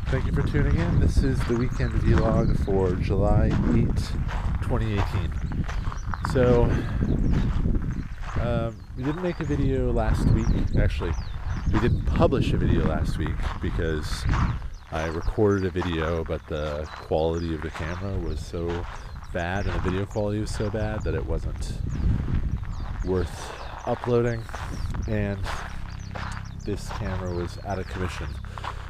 Thank you for tuning in. This is the weekend vlog for July 8th, 2018. So, we didn't make a video last week. Actually, we didn't publish a video last week because I recorded a video, but the quality of the camera was so bad and the video quality was so bad that it wasn't worth uploading, and this camera was out of commission.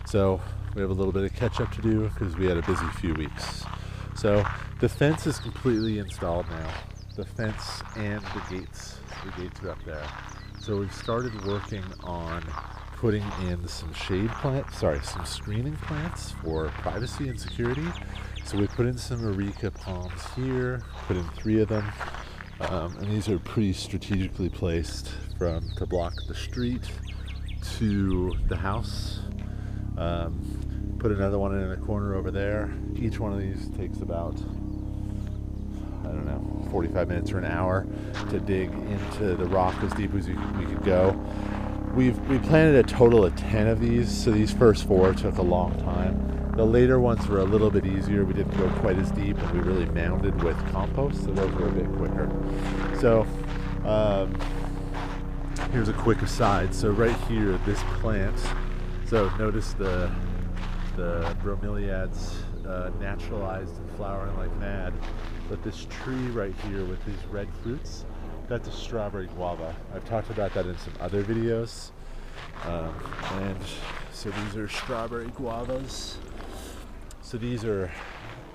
So we have a little bit of catch up to do because we had a busy few weeks. So the fence is completely installed now. The fence and the gates are up there. So we've started working on putting in some some screening plants for privacy and security. So we put in some areca palms here, put in 3 of them. And these are pretty strategically placed to block the street to the house. Put another one in a corner over there. Each one of these takes about, 45 minutes or an hour to dig into the rock as deep as we could go. We planted a total of 10 of these, so these first 4 took a long time. The later ones were a little bit easier. We didn't go quite as deep, and we really mounded with compost, so those were a bit quicker. So here's a quick aside. So right here, this plant, so notice the bromeliads naturalized and flowering like mad. But this tree right here with these red fruits, that's a strawberry guava. I've talked about that in some other videos. And so these are strawberry guavas. So these are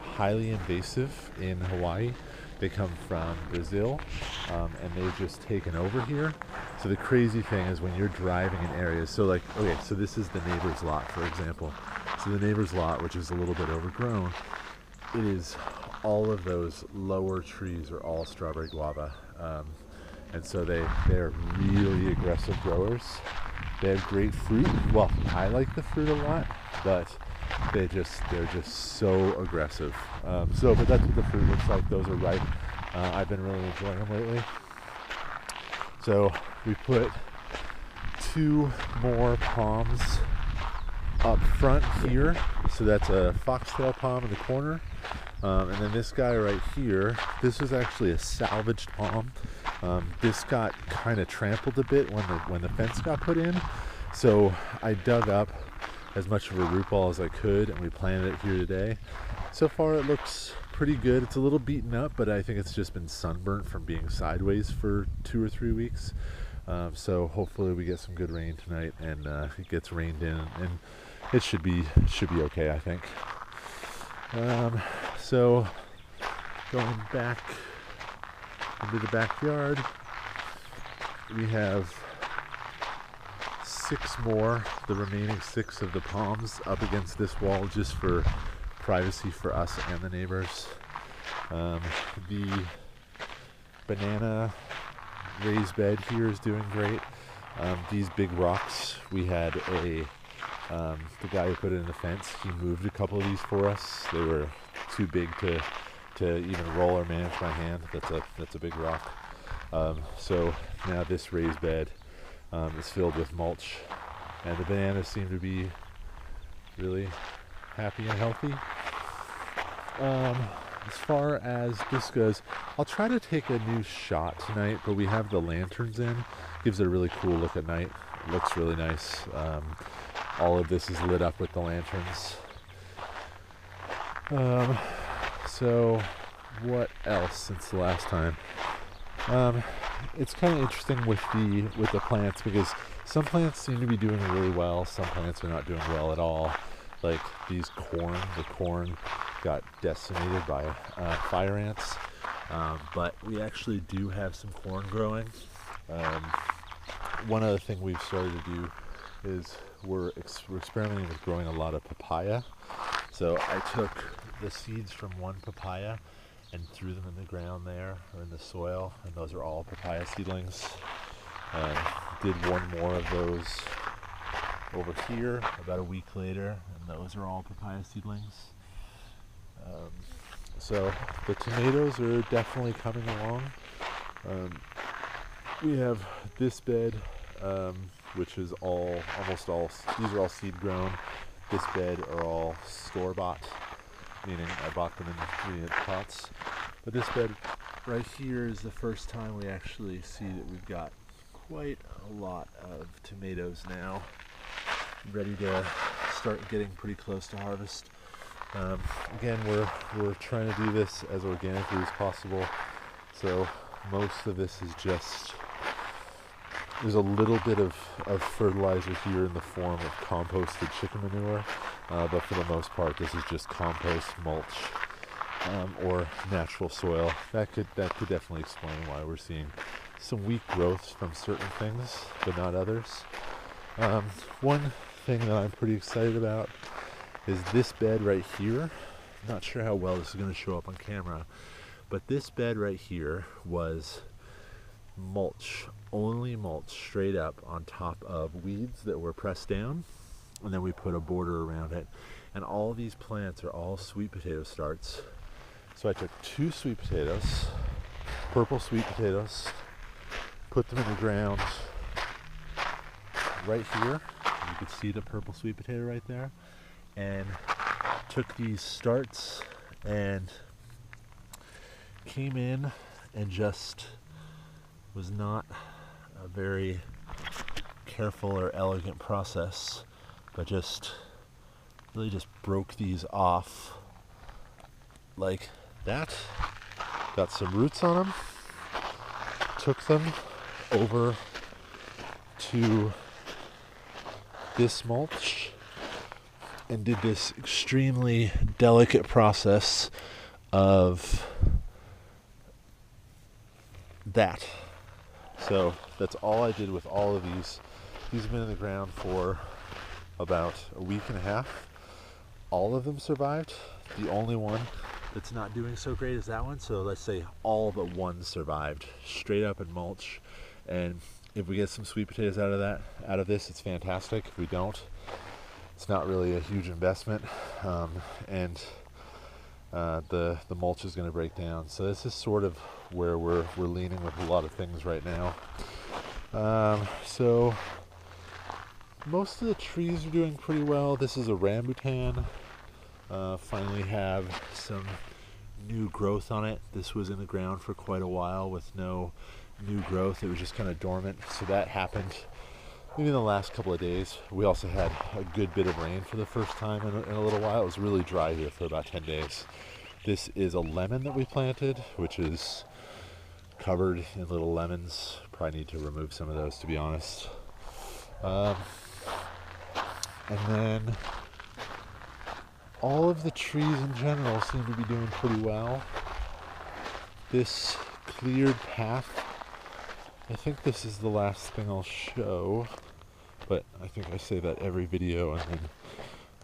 highly invasive in Hawaii. They come from Brazil, and they've just taken over here. So the crazy thing is when you're driving in areas, so this is the neighbor's lot, for example. So the neighbor's lot, which is a little bit overgrown, it is all of those lower trees are all strawberry guava. And so they're really aggressive growers. They have great fruit. Well, I like the fruit a lot, but they're just so aggressive. But that's what the fruit looks like. Those are ripe. I've been really enjoying them lately. So we put 2 more palms up front here. So that's a foxtail palm in the corner. And then this guy right here, this is actually a salvaged palm. This got kind of trampled a bit when the fence got put in. So I dug up as much of a root ball as I could, and we planted it here today. So far it looks pretty good. It's a little beaten up, but I think it's just been sunburnt from being sideways for 2 or 3 weeks. So hopefully we get some good rain tonight, and it gets rained in, and it should be okay, I think. So going back into the backyard, we have 6 more, the remaining 6 of the palms up against this wall just for privacy for us and the neighbors. The banana raised bed here is doing great. These big rocks, we had the guy who put it in the fence, he moved a couple of these for us. They were too big to even roll or manage by hand. That's a big rock. So now this raised bed is filled with mulch, and the bananas seem to be really happy and healthy. As far as this goes, I'll try to take a new shot tonight, but we have the lanterns in. Gives it a really cool look at night. It looks really nice. All of this is lit up with the lanterns. So what else since the last time? It's kind of interesting with the plants, because some plants seem to be doing really well, some plants are not doing well at all. Like the corn got decimated by fire ants, but we actually do have some corn growing. One other thing we've started to do is we're experimenting with growing a lot of papaya. So I took the seeds from one papaya and threw them in the ground there, or in the soil, and those are all papaya seedlings. Did 1 more of those over here about a week later, and those are all papaya seedlings. So the tomatoes are definitely coming along. We have this bed, which is almost all, these are all seed grown. This bed are all store-bought, meaning I bought them in pots. But this bed right here is the first time we actually see that we've got quite a lot of tomatoes now, ready to start getting pretty close to harvest. Again, we're trying to do this as organically as possible, so most of this is just, there's a little bit of fertilizer here in the form of composted chicken manure, but for the most part this is just compost, mulch, or natural soil. That could definitely explain why we're seeing some weak growth from certain things but not others. One thing that I'm pretty excited about is this bed right here. Not sure how well this is going to show up on camera, but this bed right here was mulch, only mulch, straight up on top of weeds that were pressed down, and then we put a border around it. And all these plants are all sweet potato starts. So I took 2 sweet potatoes, purple sweet potatoes, put them in the ground right here. You can see the purple sweet potato right there. And took these starts and came in and just was not a very careful or elegant process, but just really just broke these off like that. Got some roots on them, took them over to this mulch and did this extremely delicate process of that. So that's all I did with all of these. These have been in the ground for about a week and a half. All of them survived. The only one that's not doing so great is that one. So let's say all but one survived, straight up in mulch. And if we get some sweet potatoes out of this, it's fantastic. If we don't, it's not really a huge investment, and the mulch is going to break down. So this is sort of where we're leaning with a lot of things right now. So most of the trees are doing pretty well. This is a rambutan. Finally have some new growth on it. This was in the ground for quite a while with no new growth. It was just kind of dormant. So that happened maybe in the last couple of days. We also had a good bit of rain for the first time in a little while. It was really dry here for about 10 days. This is a lemon that we planted, which is covered in little lemons. Probably need to remove some of those, to be honest. And then all of the trees in general seem to be doing pretty well. This cleared path, I think this is the last thing I'll show, but I think I say that every video and then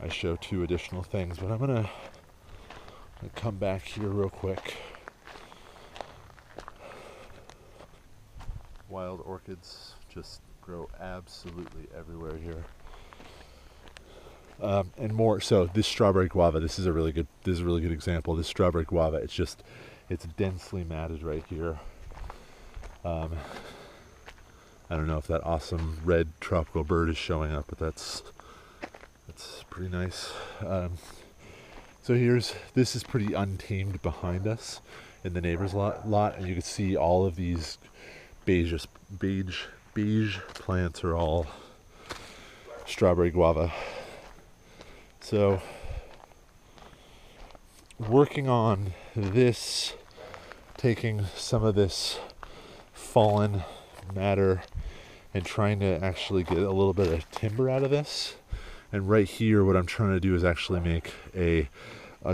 I show 2 additional things. But I'm gonna come back here real quick. Wild orchids just grow absolutely everywhere here. And more, so this strawberry guava, this is a really good example. This strawberry guava, it's densely matted right here. I don't know if that awesome red tropical bird is showing up, but that's pretty nice. So this is pretty untamed behind us in the neighbor's lot, and you can see all of these beige plants are all strawberry guava. So working on this, taking some of this fallen matter and trying to actually get a little bit of timber out of this. And right here, what I'm trying to do is actually make a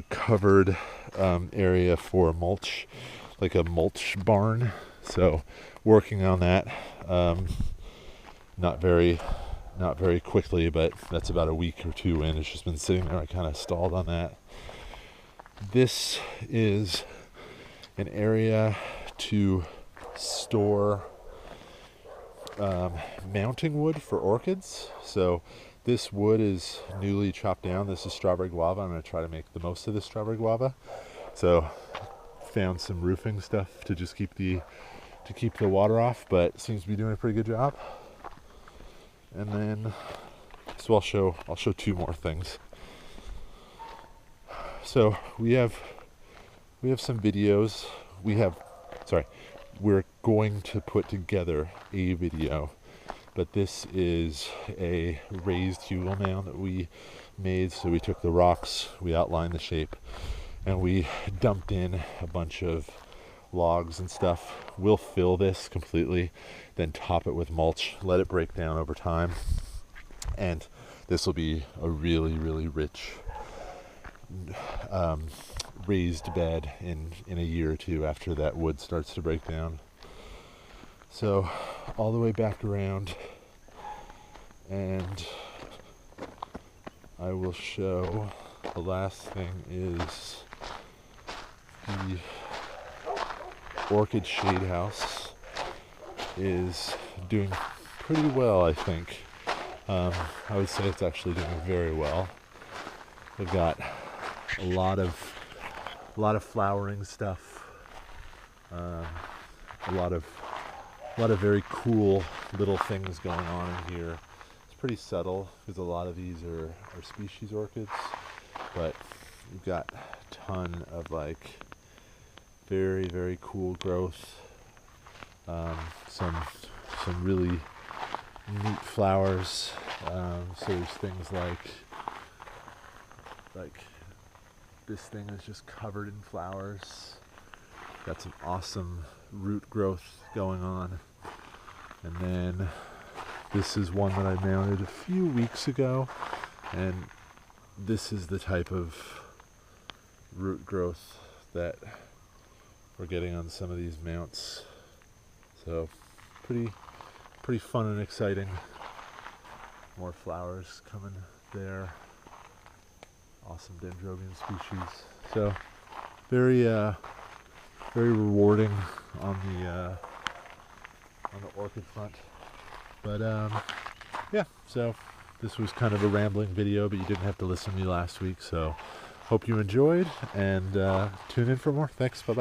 covered area for mulch, like a mulch barn. So working on that, not very quickly, but that's about a week or 2 in. It's just been sitting there. I kind of stalled on that. This is an area to store mounting wood for orchids. So this wood is newly chopped down. This is strawberry guava. I'm going to try to make the most of this strawberry guava. So found some roofing stuff to just keep the water off, but it seems to be doing a pretty good job. And then so I'll show 2 more things. So we have some videos. We're going to put together a video, but this is a raised hugel mound that we made. So we took the rocks, we outlined the shape, and we dumped in a bunch of logs and stuff. We'll fill this completely, then top it with mulch, let it break down over time, and this will be a really, really rich raised bed in a year or two after that wood starts to break down. So all the way back around, and I will show the last thing is the Orchid shade house is doing pretty well, I think. I would say it's actually doing very well. We've got a lot of flowering stuff, a lot of very cool little things going on in here. It's pretty subtle because a lot of these are species orchids, but we've got a ton of like very, very cool growth. Some really neat flowers. So there's things like this thing is just covered in flowers. Got some awesome root growth going on. And then this is one that I mounted a few weeks ago, and this is the type of root growth that we're getting on some of these mounts. So pretty fun and exciting. More flowers coming there. Awesome dendrobium species. So very rewarding on the orchid front. But yeah, so this was kind of a rambling video, but you didn't have to listen to me last week. So hope you enjoyed, and tune in for more. Thanks. Bye bye.